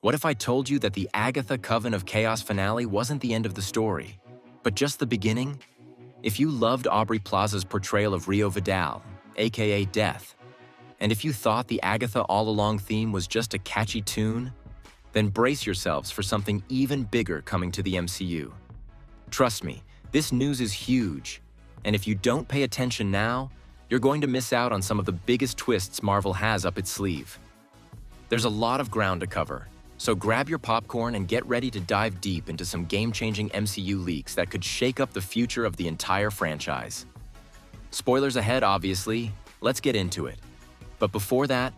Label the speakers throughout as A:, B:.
A: What if I told you that the Agatha Coven of Chaos finale wasn't the end of the story, but just the beginning? If you loved Aubrey Plaza's portrayal of Rio Vidal, aka Death, and if you thought the Agatha All Along theme was just a catchy tune, then brace yourselves for something even bigger coming to the MCU. Trust me, this news is huge, and if you don't pay attention now, you're going to miss out on some of the biggest twists Marvel has up its sleeve. There's a lot of ground to cover, so grab your popcorn and get ready to dive deep into some game-changing MCU leaks that could shake up the future of the entire franchise. Spoilers ahead, obviously. Let's get into it. But before that,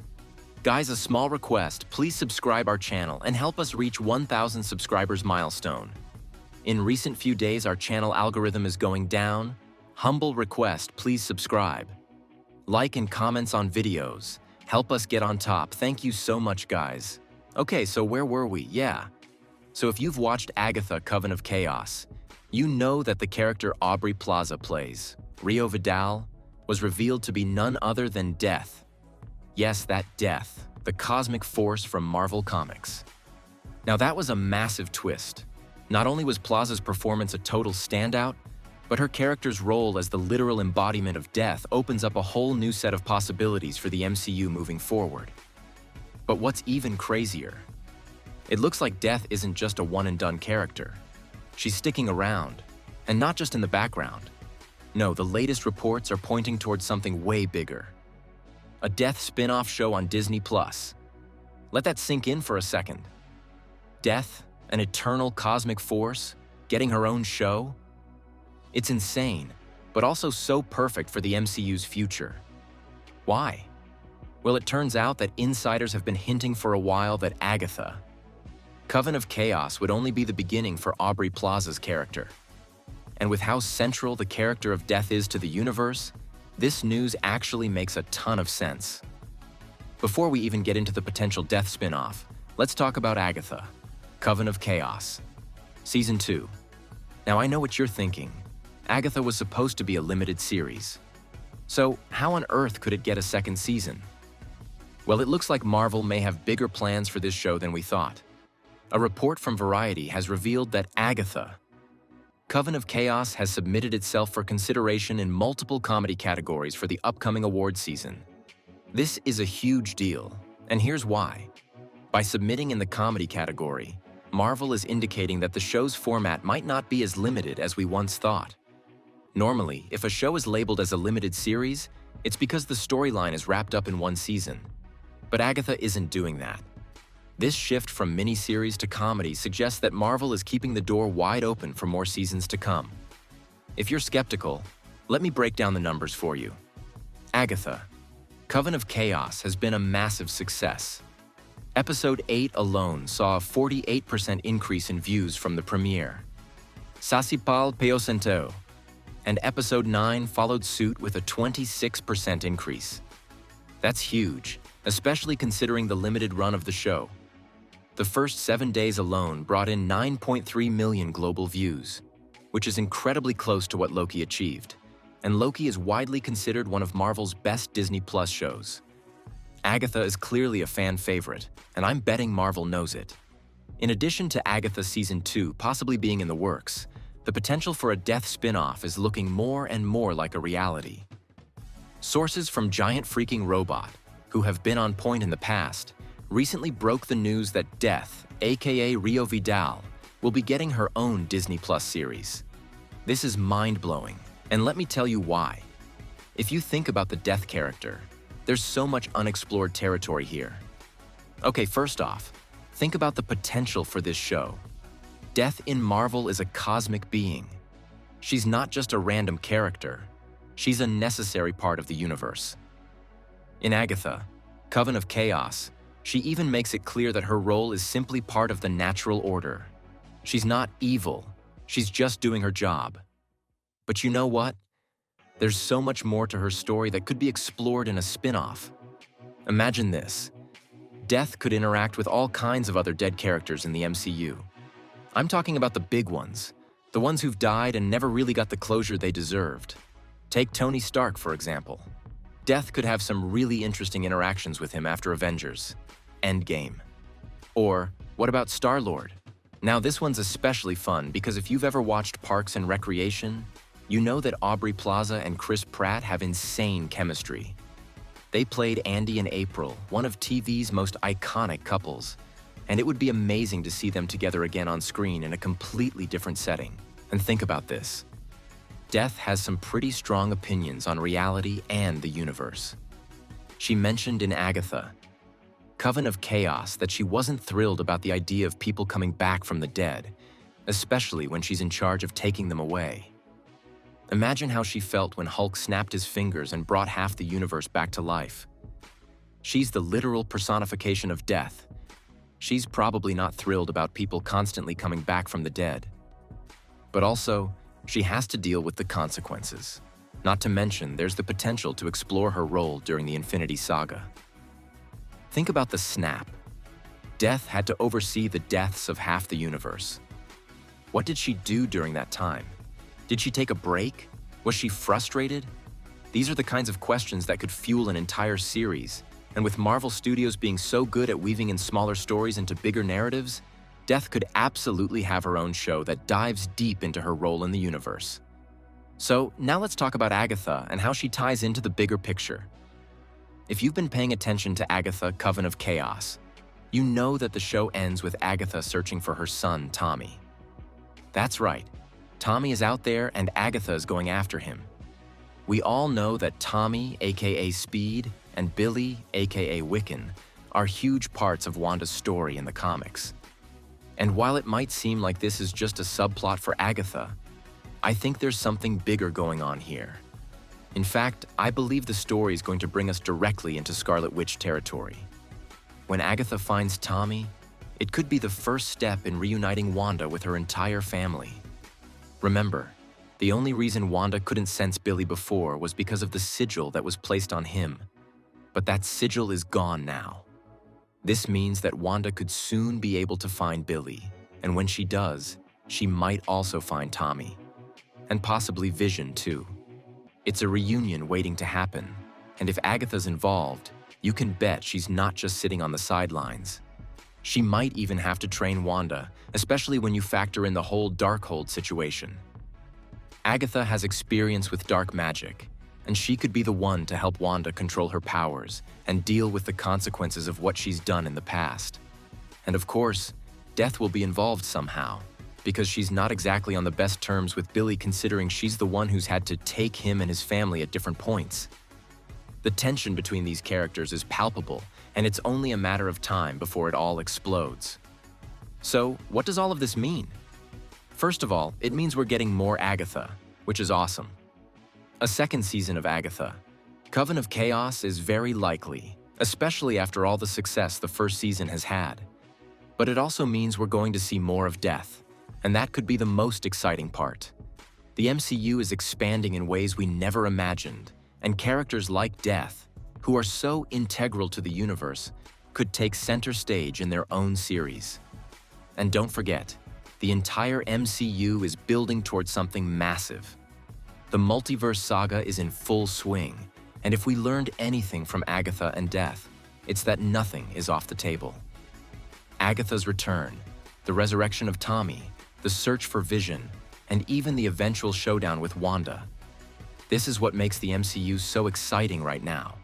A: guys, a small request, please subscribe our channel and help us reach 1,000 subscribers milestone. In recent few days, our channel algorithm is going down. Humble request, please subscribe. Like and comments on videos. Help us get on top. Thank you so much, guys. Okay, so where were we? Yeah. So if you've watched Agatha Coven of Chaos, you know that the character Aubrey Plaza plays, Rio Vidal, was revealed to be none other than Death. Yes, that Death, the cosmic force from Marvel Comics. Now that was a massive twist. Not only was Plaza's performance a total standout, but her character's role as the literal embodiment of death opens up a whole new set of possibilities for the MCU moving forward. But what's even crazier? It looks like Death isn't just a one-and-done character. She's sticking around, and not just in the background. No, the latest reports are pointing towards something way bigger. A Death spin-off show on Disney+. Let that sink in for a second. Death, an eternal cosmic force, getting her own show? It's insane, but also so perfect for the MCU's future. Why? Well, it turns out that insiders have been hinting for a while that Agatha, Coven of Chaos, would only be the beginning for Aubrey Plaza's character. And with how central the character of Death is to the universe, this news actually makes a ton of sense. Before we even get into the potential Death spin-off, let's talk about Agatha, Coven of Chaos, Season 2. Now I know what you're thinking. Agatha was supposed to be a limited series. So how on earth could it get a second season? Well, it looks like Marvel may have bigger plans for this show than we thought. A report from Variety has revealed that Agatha, Coven of Chaos, has submitted itself for consideration in multiple comedy categories for the upcoming awards season. This is a huge deal, and here's why. By submitting in the comedy category, Marvel is indicating that the show's format might not be as limited as we once thought. Normally, if a show is labeled as a limited series, it's because the storyline is wrapped up in one season. But Agatha isn't doing that. This shift from miniseries to comedy suggests that Marvel is keeping the door wide open for more seasons to come. If you're skeptical, let me break down the numbers for you. Agatha, Coven of Chaos, has been a massive success. Episode 8 alone saw a 48% increase in views from the premiere. Sasipal Peosento, and Episode 9 followed suit with a 26% increase. That's huge, especially considering the limited run of the show. The first 7 days alone brought in 9.3 million global views, which is incredibly close to what Loki achieved, and Loki is widely considered one of Marvel's best Disney Plus shows. Agatha is clearly a fan favorite, and I'm betting Marvel knows it. In addition to Agatha Season 2 possibly being in the works, the potential for a Death spin-off is looking more and more like a reality. Sources from Giant Freaking Robot, who have been on point in the past, recently broke the news that Death, aka Rio Vidal, will be getting her own Disney Plus series. This is mind-blowing, and let me tell you why. If you think about the Death character, there's so much unexplored territory here. Okay, first off, think about the potential for this show. Death in Marvel is a cosmic being. She's not just a random character. She's a necessary part of the universe. In Agatha, Coven of Chaos, she even makes it clear that her role is simply part of the natural order. She's not evil. She's just doing her job. But you know what? There's so much more to her story that could be explored in a spin-off. Imagine this. Death could interact with all kinds of other dead characters in the MCU. I'm talking about the big ones, the ones who've died and never really got the closure they deserved. Take Tony Stark, for example. Death could have some really interesting interactions with him after Avengers Endgame. Or What about Star-Lord? Now this one's especially fun because if you've ever watched Parks and Recreation, you know that Aubrey Plaza and Chris Pratt have insane chemistry. They played Andy and April, one of TV's most iconic couples, and it would be amazing to see them together again on screen in a completely different setting. And think about this. Death has some pretty strong opinions on reality and the universe. She mentioned in Agatha, Coven of Chaos, that she wasn't thrilled about the idea of people coming back from the dead, especially when she's in charge of taking them away. Imagine how she felt when Hulk snapped his fingers and brought half the universe back to life. She's the literal personification of death. She's probably not thrilled about people constantly coming back from the dead. But also, she has to deal with the consequences. Not to mention, there's the potential to explore her role during the Infinity Saga. Think about the snap. Death had to oversee the deaths of half the universe. What did she do during that time? Did she take a break? Was she frustrated? These are the kinds of questions that could fuel an entire series. And with Marvel Studios being so good at weaving in smaller stories into bigger narratives, Death could absolutely have her own show that dives deep into her role in the universe. So now let's talk about Agatha and how she ties into the bigger picture. If you've been paying attention to Agatha, Coven of Chaos, you know that the show ends with Agatha searching for her son, Tommy. That's right. Tommy is out there and Agatha is going after him. We all know that Tommy, aka Speed, and Billy, aka Wiccan, are huge parts of Wanda's story in the comics. And while it might seem like this is just a subplot for Agatha, I think there's something bigger going on here. In fact, I believe the story is going to bring us directly into Scarlet Witch territory. When Agatha finds Tommy, it could be the first step in reuniting Wanda with her entire family. Remember, the only reason Wanda couldn't sense Billy before was because of the sigil that was placed on him. But that sigil is gone now. This means that Wanda could soon be able to find Billy, and when she does, she might also find Tommy. And possibly Vision, too. It's a reunion waiting to happen, and if Agatha's involved, you can bet she's not just sitting on the sidelines. She might even have to train Wanda, especially when you factor in the whole Darkhold situation. Agatha has experience with dark magic, and she could be the one to help Wanda control her powers and deal with the consequences of what she's done in the past. And of course, Death will be involved somehow, because she's not exactly on the best terms with Billy considering she's the one who's had to take him and his family at different points. The tension between these characters is palpable, and it's only a matter of time before it all explodes. So, what does all of this mean? First of all, it means we're getting more Agatha, which is awesome. A second season of Agatha. Coven of Chaos is very likely, especially after all the success the first season has had. But it also means we're going to see more of Death, and that could be the most exciting part. The MCU is expanding in ways we never imagined, and characters like Death, who are so integral to the universe, could take center stage in their own series. And don't forget, the entire MCU is building towards something massive. The multiverse saga is in full swing, and if we learned anything from Agatha and Death, it's that nothing is off the table. Agatha's return, the resurrection of Tommy, the search for Vision, and even the eventual showdown with Wanda. This is what makes the MCU so exciting right now.